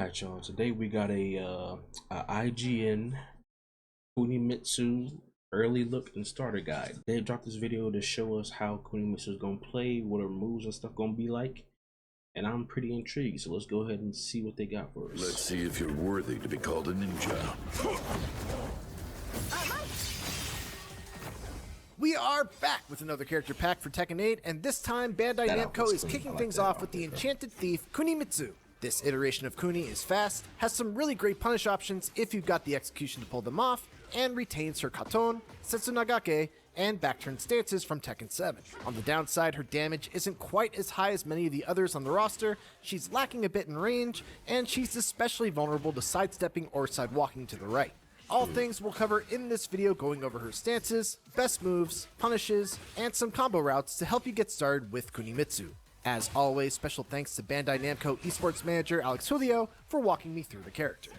Alright, y'all. Today we got a IGN Kunimitsu early look and starter guide. They dropped this video to show us how Kunimitsu is gonna play, what her moves and stuff gonna be like, and I'm pretty intrigued. So let's go ahead and see what they got for us. Let's see if you're worthy to be called a ninja. We are back with another character pack for Tekken 8, and this time Bandai Namco is kicking things off with the Enchanted Thief Kunimitsu. This iteration of Kuni is fast, has some really great punish options if you've got the execution to pull them off, and retains her Katon, Setsunagake, and back-turn stances from Tekken 7. On the downside, her damage isn't quite as high as many of the others on the roster, she's lacking a bit in range, and she's especially vulnerable to sidestepping or sidewalking to the right. All things we'll cover in this video, going over her stances, best moves, punishes, and some combo routes to help you get started with Kunimitsu. As always, special thanks to Bandai Namco esports manager Alex Julio for walking me through the character.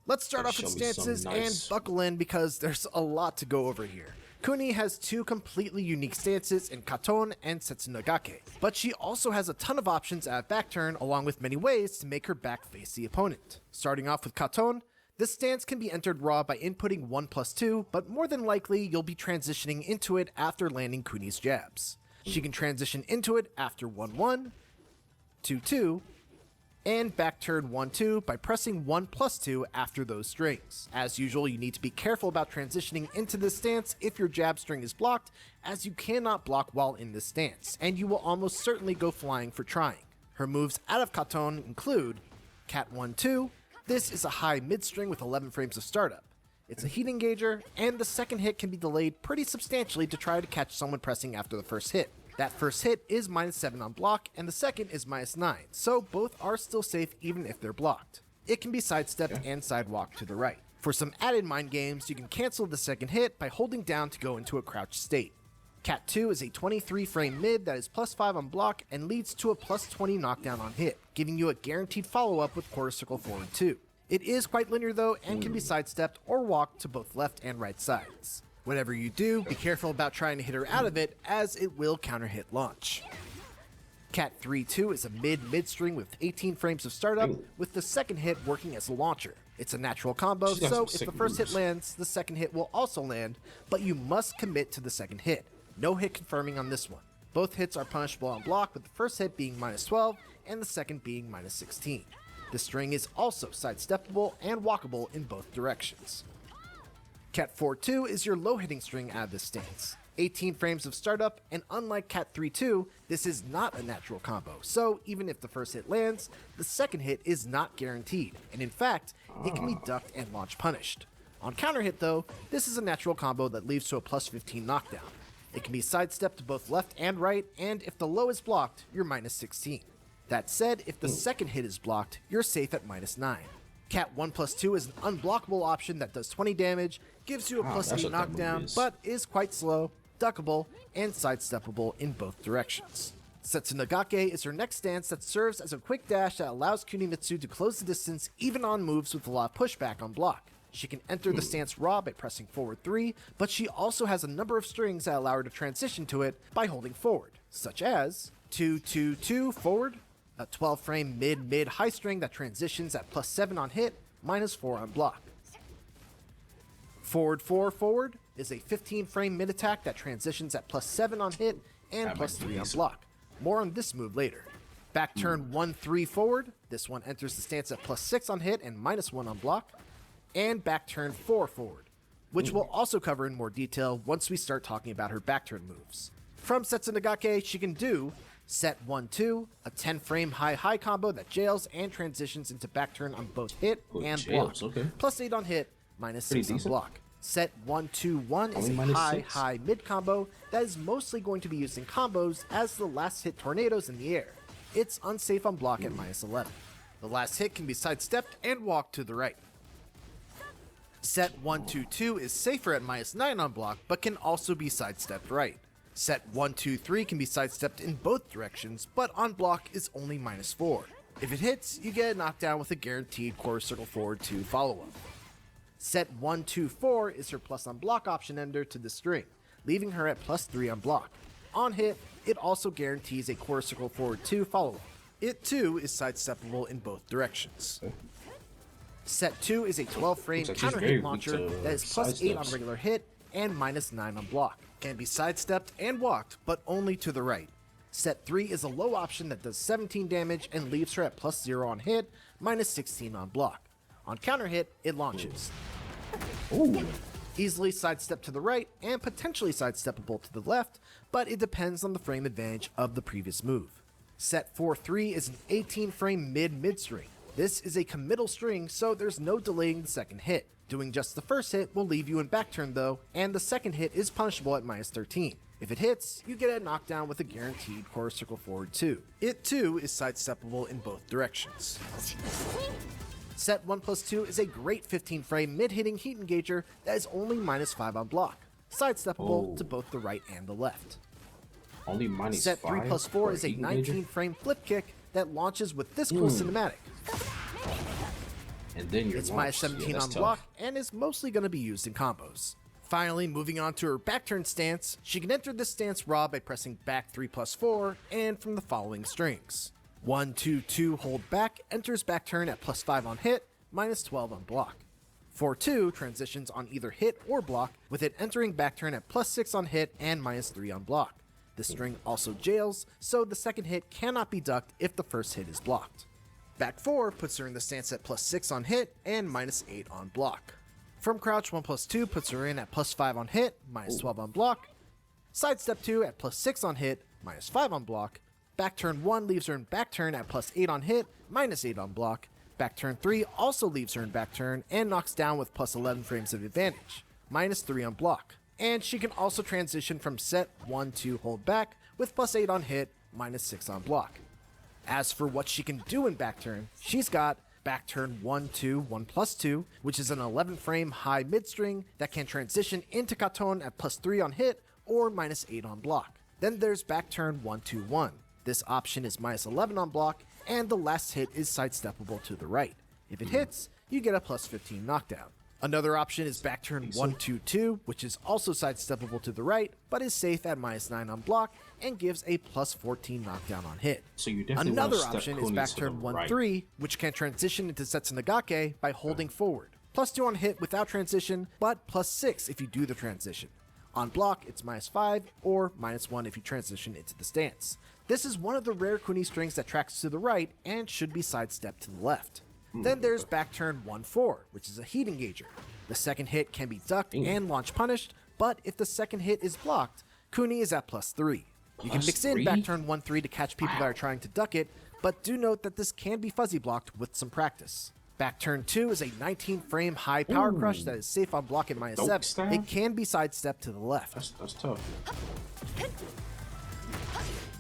Let's start off with stances and buckle in because there's a lot to go over here. Kuni has two completely unique stances in Katon and Setsunagake, but she also has a ton of options at back turn along with many ways to make her back face the opponent. Starting off with Katon, this stance can be entered raw by inputting 1+2, but more than likely you'll be transitioning into it after landing Kuni's jabs. She can transition into it after 1-1, 2-2, and back turn 1-2 by pressing 1+2 after those strings. As usual, you need to be careful about transitioning into this stance if your jab string is blocked, as you cannot block while in this stance, and you will almost certainly go flying for trying. Her moves out of Katon include Cat 1-2. This is a high mid string with 11 frames of startup. It's a heat engager, and the second hit can be delayed pretty substantially to try to catch someone pressing after the first hit. That first hit is -7 on block, and the second is -9, so both are still safe even if they're blocked. It can be sidestepped and sidewalked to the right. For some added mind games, you can cancel the second hit by holding down to go into a crouched state. Cat 2 is a 23 frame mid that is +5 on block and leads to a +20 knockdown on hit, giving you a guaranteed follow-up with quarter circle forward 2. It is quite linear though, and can be sidestepped or walked to both left and right sides. Whatever you do, be careful about trying to hit her out of it, as it will counter-hit launch. Cat 3-2 is a mid string with 18 frames of startup, with the second hit working as a launcher. It's a natural combo, so if the first hit lands, the second hit will also land, but you must commit to the second hit. No hit confirming on this one. Both hits are punishable on block, with the first hit being -12 and the second being -16. The string is also sidesteppable and walkable in both directions. Cat 4-2 is your low hitting string out of this stance. 18 frames of startup, and unlike Cat 3-2, this is not a natural combo, so even if the first hit lands, the second hit is not guaranteed, and in fact, it can be ducked and launch punished. On counter hit though, this is a natural combo that leads to a +15 knockdown. It can be sidestepped to both left and right, and if the low is blocked, you're -16. That said, if the second hit is blocked, you're safe at -9. Cat 1+2 is an unblockable option that does 20 damage, gives you a +8 knockdown, but is quite slow, duckable, and sidesteppable in both directions. Setsunagake is her next stance that serves as a quick dash that allows Kunimitsu to close the distance even on moves with a lot of pushback on block. She can enter the stance raw by pressing forward 3, but she also has a number of strings that allow her to transition to it by holding forward, such as 2-2-2 forward, a 12 frame mid high string that transitions at +7 on hit, -4 on block. Forward 4 forward is a 15 frame mid attack that transitions at +7 on hit and +3 on block. More on this move later. Back turn 1-3 forward, this one enters the stance at +6 on hit and -1 on block. And back turn 4 forward, which we'll also cover in more detail once we start talking about her back turn moves. From Setsunagake, she can do Set 1-2, a 10 frame high combo that jails and transitions into back turn on both hit and block. +8 on hit, -6 on block. Set 1-2-1 is a high mid combo that is mostly going to be used in combos as the last hit tornadoes in the air. It's unsafe on block at -11. The last hit can be sidestepped and walked to the right. Set 1-2-2 is safer at -9 on block, but can also be sidestepped right. Set 1-2-3 can be sidestepped in both directions, but on block is only -4. If it hits, you get a knockdown with a guaranteed quarter circle forward 2 follow-up. Set 1-2-4 is her plus on block option ender to the string, leaving her at +3 on block. on hit, it also guarantees a quarter circle forward 2 follow-up. It too is sidesteppable in both directions. Set 2 is a 12 frame counter hit launcher that is +8 on regular hit and -9 on block. Can be sidestepped and walked, but only to the right. Set 3 is a low option that does 17 damage and leaves her at +0 on hit, -16 on block. On counter hit, it launches. Ooh. Easily sidestep to the right and potentially sidesteppable to the left, but it depends on the frame advantage of the previous move. Set 4-3 is an 18 frame mid string. This is a committal string, so there's no delaying the second hit. Doing just the first hit will leave you in back turn though, and the second hit is punishable at -13. If it hits, you get a knockdown with a guaranteed quarter circle forward 2. It too is sidesteppable in both directions. Set 1+2 is a great 15 frame mid-hitting heat engager that is only -5 on block, sidesteppable to both the right and the left. Only -5. Set 3+4 is a 19 frame flip kick that launches with this cool cinematic. And then It's -17 on block and is mostly going to be used in combos. Finally, moving on to her back turn stance, she can enter this stance raw by pressing back 3+4 and from the following strings. 1-2-2 hold back enters back turn at +5 on hit, -12 on block. 4-2 transitions on either hit or block, with it entering back turn at +6 on hit and -3 on block. The string also jails, so the second hit cannot be ducked if the first hit is blocked. Back 4 puts her in the stance at +6 on hit and -8 on block. From crouch 1+2 puts her in at +5 on hit, -12 on block. Sidestep 2 at +6 on hit, -5 on block. Back turn 1 leaves her in back turn at +8 on hit, -8 on block. Back turn 3 also leaves her in back turn and knocks down with +11 frames of advantage, -3 on block. And she can also transition from set 1-2 hold back with +8 on hit, -6 on block. As for what she can do in back turn, she's got back turn 1-2 1+2, which is an 11 frame high mid string that can transition into Katon at +3 on hit or -8 on block. Then there's back turn 1-2-1. This option is -11 on block, and the last hit is sidesteppable to the right. If it hits, you get a +15 knockdown. Another option is back turn 1-2-2, which is also sidesteppable to the right, but is safe at -9 on block and gives a +14 knockdown on hit. So you definitely Another want to step option is Kuni back to turn the right. 1-3, which can transition into Setsunagake by holding forward. +2 on hit without transition, but +6 if you do the transition. On block, it's -5 or -1 if you transition into the stance. This is one of the rare Kuni strings that tracks to the right and should be sidestepped to the left. Then there's back turn 1-4, which is a heat engager. The second hit can be ducked and launch punished, but if the second hit is blocked, Kuni is at +3. You can mix in back turn 1-3 to catch people that are trying to duck it, but do note that this can be fuzzy blocked with some practice. Back turn 2 is a 19 frame high power crush that is safe on block at -7. It can be sidestepped to the left. That's tough.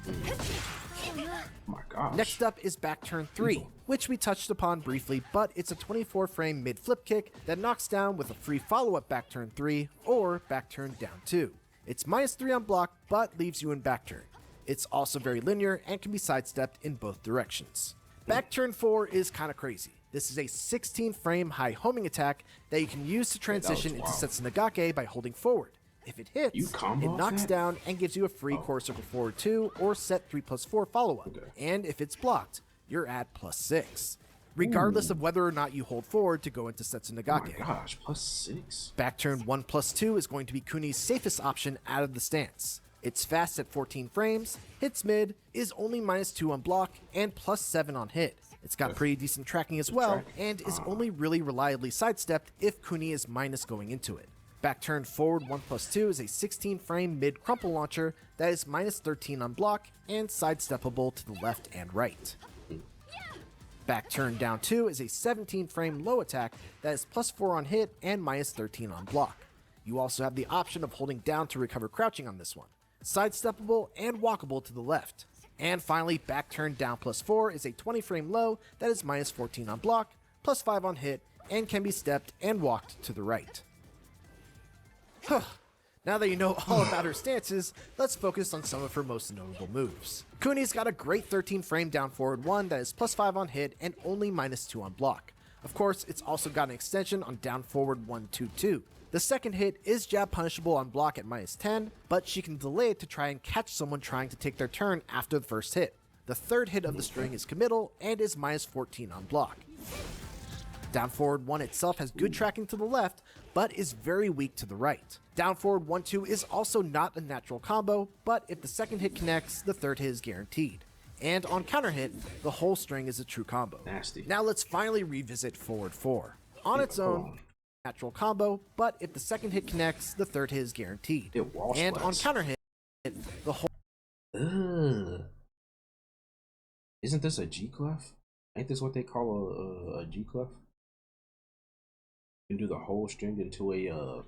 Oh my gosh. Next up is back turn 3, which we touched upon briefly, but it's a 24 frame mid flip kick that knocks down with a free follow-up back turn 3 or back turn down 2. It's -3 on block, but leaves you in back turn. It's also very linear and can be sidestepped in both directions. Back turn 4 is kinda crazy. This is a 16 frame high homing attack that you can use to transition into Setsunagake by holding forward. If it hits, it knocks down and gives you a free quarter circle forward 2 or set 3+4 follow-up. And if it's blocked, you're at +6. Regardless of whether or not you hold forward to go into Setsunagake. Oh my gosh, +6. Back turn 1+2 is going to be Kuni's safest option out of the stance. It's fast at 14 frames, hits mid, is only -2 on block, and +7 on hit. It's got pretty decent tracking as well, and is only really reliably sidestepped if Kuni is minus going into it. Back turn forward 1+2 is a 16 frame mid crumple launcher that is -13 on block and sidesteppable to the left and right. Back turn down 2 is a 17 frame low attack that is +4 on hit and -13 on block. You also have the option of holding down to recover crouching on this one. Sidesteppable and walkable to the left. And finally, back turn down +4 is a 20 frame low that is -14 on block, +5 on hit, and can be stepped and walked to the right. Now that you know all about her stances, let's focus on some of her most notable moves. Kuni's got a great 13 frame down forward 1 that is +5 on hit and only -2 on block. Of course, it's also got an extension on down forward 1-2-2. The second hit is jab punishable on block at -10, but she can delay it to try and catch someone trying to take their turn after the first hit. The third hit of the string is committal and is -14 on block. Down forward 1 itself has good tracking to the left, but is very weak to the right. Down forward 1-2 is also not a natural combo, but if the second hit connects, the third hit is guaranteed. And on counter hit, the whole string is a true combo. Nasty. Now let's finally revisit forward 4. On its own, natural combo, but if the second hit connects, the third hit is guaranteed. And on counter hit, the whole... Ugh. Isn't this a G clef? Ain't this what they call a G clef? You can do the whole string into a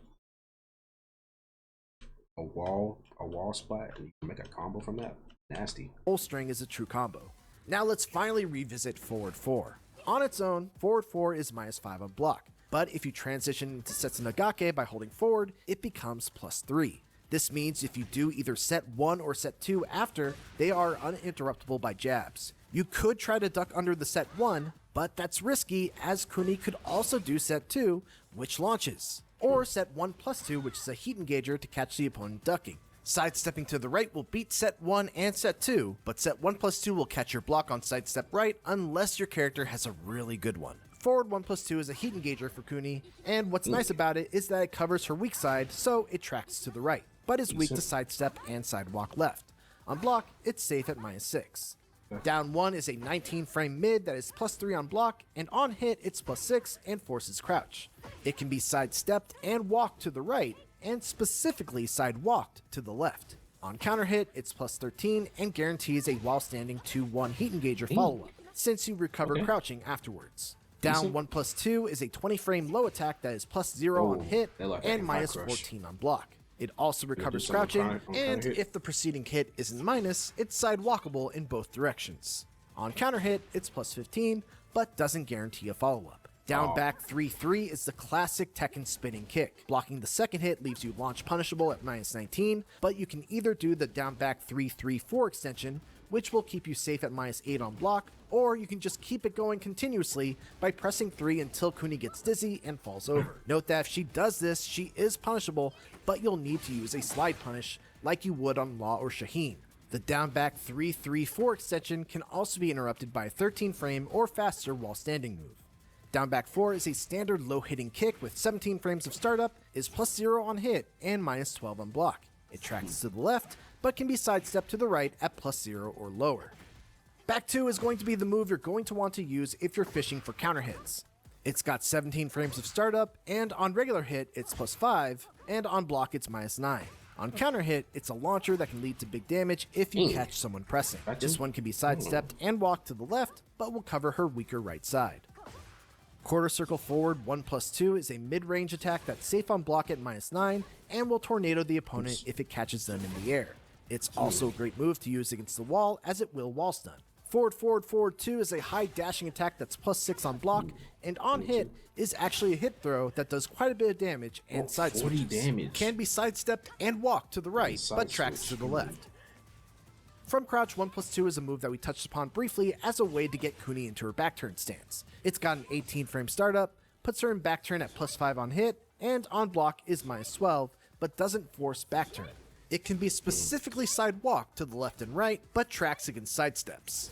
wall spot, and you can make a combo from that. Nasty. Whole string is a true combo. Now let's finally revisit forward 4. On its own, forward 4 is -5 on block, but if you transition into Setsunagake by holding forward, it becomes +3. This means if you do either set 1 or set 2 after, they are uninterruptible by jabs. You could try to duck under the set 1, but that's risky as Kuni could also do set 2, which launches, or set 1+2, which is a heat engager to catch the opponent ducking. Sidestepping to the right will beat set 1 and set 2, but set 1+2 will catch your block on sidestep right unless your character has a really good one. Forward 1+2 is a heat engager for Kuni, and what's nice about it is that it covers her weak side, so it tracks to the right, but is weak to sidestep and sidewalk left. On block, it's safe at -6. Down 1 is a 19 frame mid that is +3 on block, and on hit it's +6 and forces crouch. It can be sidestepped and walked to the right, and specifically sidewalked to the left. On counter hit, it's +13 and guarantees a while standing 2-1 heat engager follow-up, since you recover crouching afterwards. Down 1+2 is a 20 frame low attack that is +0 on hit and -14 on block. It also recovers crouching, and if the preceding hit isn't minus, it's sidewalkable in both directions. On counter hit, it's +15, but doesn't guarantee a follow-up. Down back 3-3 is the classic Tekken spinning kick. Blocking the second hit leaves you launch punishable at -19, but you can either do the down back 3-3-4 extension, which will keep you safe at -8 on block, or you can just keep it going continuously by pressing 3 until Kuni gets dizzy and falls over. Note that if she does this, she is punishable, but you'll need to use a slide punish like you would on Law or Shaheen. The down back 3-3-4 extension can also be interrupted by a 13 frame or faster while standing move. Down back 4 is a standard low hitting kick with 17 frames of startup, is +0 on hit and -12 on block. It tracks to the left, but can be sidestepped to the right at +0 or lower. Back 2 is going to be the move you're going to want to use if you're fishing for counter hits. It's got 17 frames of startup, and on regular hit it's +5, and on block it's -9. On counter hit, it's a launcher that can lead to big damage if you catch someone pressing. This one can be sidestepped and walked to the left, but will cover her weaker right side. Quarter circle forward 1+2 is a mid-range attack that's safe on block at -9 and will tornado the opponent if it catches them in the air. It's also a great move to use against the wall as it will wall stun. Forward 2 is a high dashing attack that's +6 on block, and on hit is actually a hit throw that does quite a bit of damage and side switches. Can be sidestepped and walked to the right, but tracks to the left. From crouch, 1+2 is a move that we touched upon briefly as a way to get Kuni into her back turn stance. It's got an 18 frame startup, puts her in back turn at +5 on hit, and on block is -12, but doesn't force back turn. It can be specifically side walked to the left and right, but tracks against sidesteps.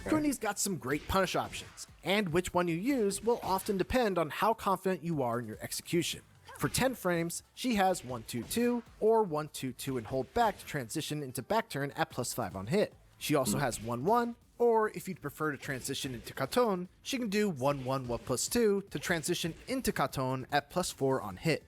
Kuni's got some great punish options, and which one you use will often depend on how confident you are in your execution. For 10 frames, she has 1-2-2 or 1-2-2 and hold back to transition into back turn at +5 on hit. She also has 1-1, or if you'd prefer to transition into Katon, she can do 1-1-1+2 to transition into Katon at +4 on hit.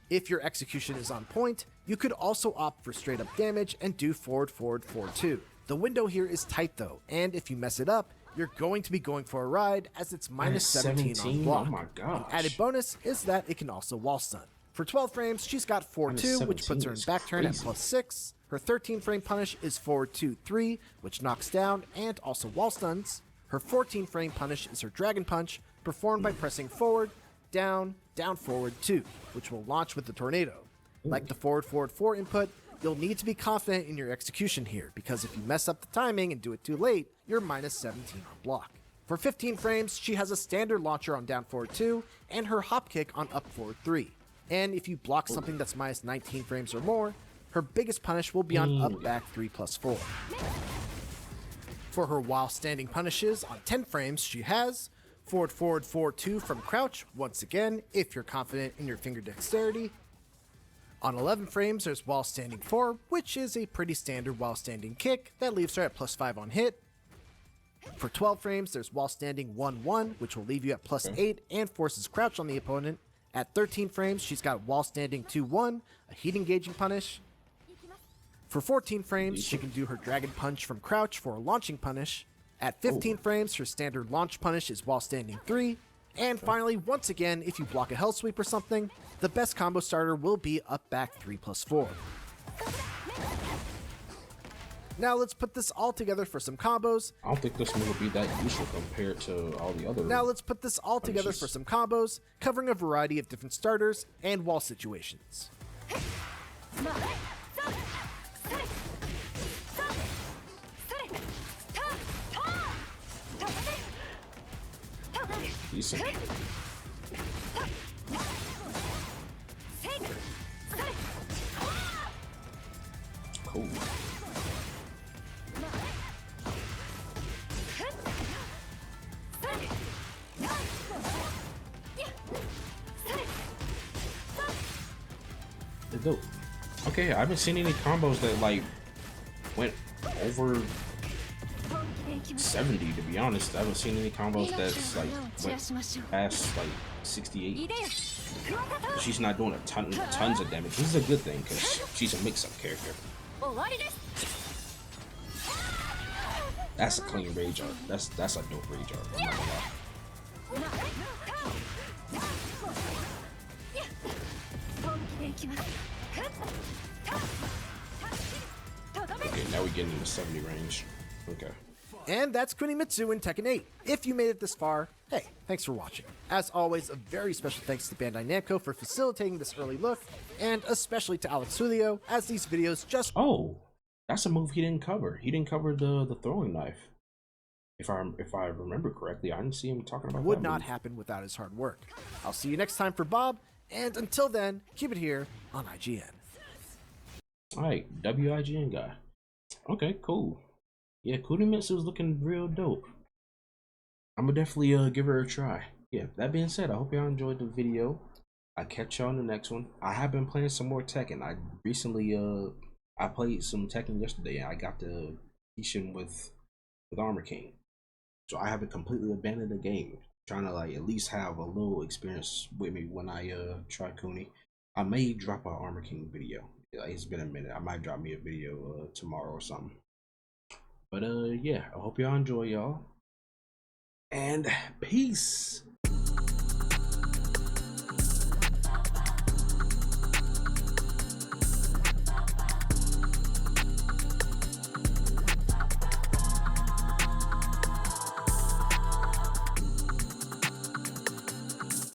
If your execution is on point, you could also opt for straight up damage and do forward 4-2. The window here is tight though, and if you mess it up, you're going to be going for a ride as it's -17 on block. Oh my gosh. An added bonus is that it can also wall stun. For 12 frames, she's got 4-2, which puts her in back turn at +6. Her 13 frame punish is forward 2-3, which knocks down and also wall stuns. Her 14 frame punish is her dragon punch, performed by pressing forward, down, down forward 2, which will launch with the tornado. Like the forward 4 input, you'll need to be confident in your execution here, because if you mess up the timing and do it too late, you're -17 on block. For 15 frames, she has a standard launcher on down forward 2 and her hop kick on up forward 3. And if you block something that's minus 19 frames or more, her biggest punish will be on up back 3+4. For her while standing punishes on 10 frames, she has forward forward forward 2 from crouch, once again if you're confident in your finger dexterity. On 11 frames, there's while standing 4, which is a pretty standard while standing kick that leaves her at +5 on hit. For 12 frames, there's while standing 1-1, which will leave you at +8 and forces crouch on the opponent. At 13 frames, she's got while standing 2-1, a heat engaging punish. For 14 frames, she can do her dragon punch from crouch for a launching punish. At 15 frames, her standard launch punish is while standing 3. And finally, once again, if you block a hell sweep or something, the best combo starter will be up back 3+4. Now let's put this all together for some combos. I don't think this move will be that useful compared to all the other. Now let's put this all together for some combos, covering a variety of different starters and wall situations. Decent. Cool. Dope. Okay, I haven't seen any combos that like went over 70, to be honest. I haven't seen any combos that's like went past like 68. She's not doing tons of damage. This is a good thing because she's a mix-up character. That's a clean rage art. That's a dope rage art. I'm not gonna lie. Okay, now we're getting in the 70 range. Okay. And that's Kunimitsu in Tekken 8. If you made it this far, hey, thanks for watching. As always, a very special thanks to Bandai Namco for facilitating this early look, and especially to Alex Julio, as these videos just— Oh, that's a move he didn't cover. He didn't cover the throwing knife. If I remember correctly, I didn't see him talking about would that not move. happen without his hard work. I'll see you next time for Bob, and until then, keep it here on IGN. Alright, WIGN guy. Okay, cool. Yeah, Kunimitsu is looking real dope. I'm gonna definitely give her a try. Yeah, that being said, I hope y'all enjoyed the video. I'll catch y'all in the next one. I have been playing some more Tekken. I recently I played some Tekken yesterday and I got the Ishin with Armor King. So I haven't completely abandoned the game. Trying to like at least have a little experience with me when I try Kuni. I may drop an Armor King video. Like, it's been a minute. I might drop me a video tomorrow or something. But yeah, I hope y'all enjoy, y'all. And peace.